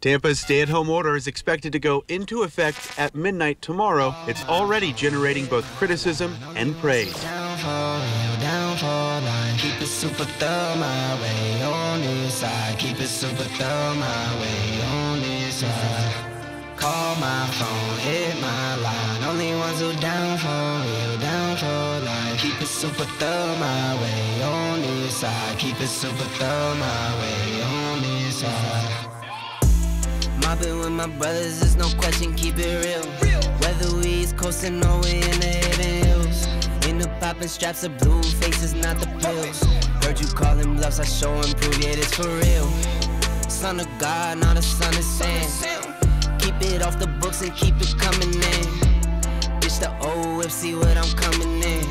Tampa's stay-at-home order is expected to go into effect at midnight tomorrow. It's already generating both criticism and praise. Keep it super thorough my way on this side. Keep it super thorough my way on this side. Call my phone, hit my line. Only ones who down for real, down for life. Keep it super thorough my way on this side. Keep it super thorough my way on this side. Mobbing with my brothers, there's no question, keep it real. Whether we East coastin' or we in the hidden hills. In the poppin' straps of blue faces, not the pills. Heard you callin' bluffs, I show and prove it, it's for real. Son of God, not a son of Sam. Keep it off the books and keep it coming in. Bitch, the old whip, see what I'm coming in.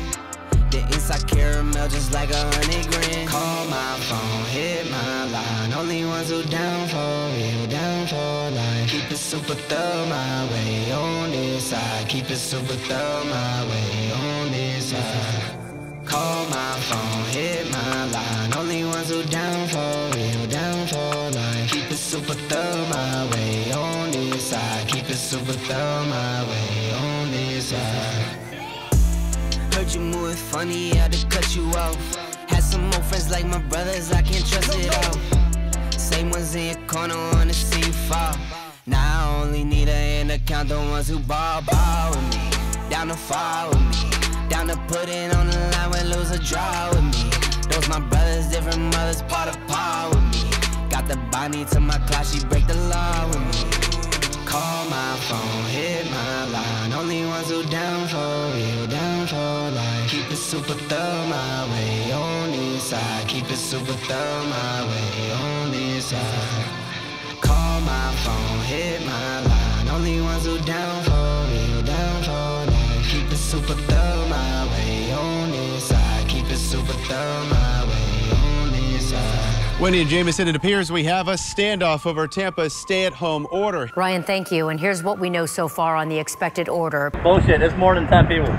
The inside caramel just like 100 grand. Call my phone, hit my line. Only ones who down for real, down for life. Keep it super thorough my way on this side. Keep it super thorough my way on this side. Call my phone, hit my line. Only ones who down for real, down for life. Keep it super thorough my way on this side. Keep it super thorough my way on this side. Heard you moving funny, had to cut you off. Had some more friends like my brothers, I can't trust it all. Same ones in your corner, wanna see you fall. Now I only need a hand to count the ones who ball with me. Down to fall with me. Down to put it on the line when lose or draw with me. Those my brothers, different mothers, part of par with me. Got the Bonnie to my class, she break the law with me. Call my phone, hit my line. Only ones who down for real, down for life. Keep it super thorough my way on this side. Keep it super thorough my way on this side. Call my phone, hit my line. Only ones who down for real, down for life. Keep it super thorough my way on this side. Keep it super thorough my way on this side. Wendy and Jameson, it appears we have a standoff over Tampa's stay-at-home order. Ryan, thank you. And here's what we know so far on the expected order. Bullshit, it's more than 10 people.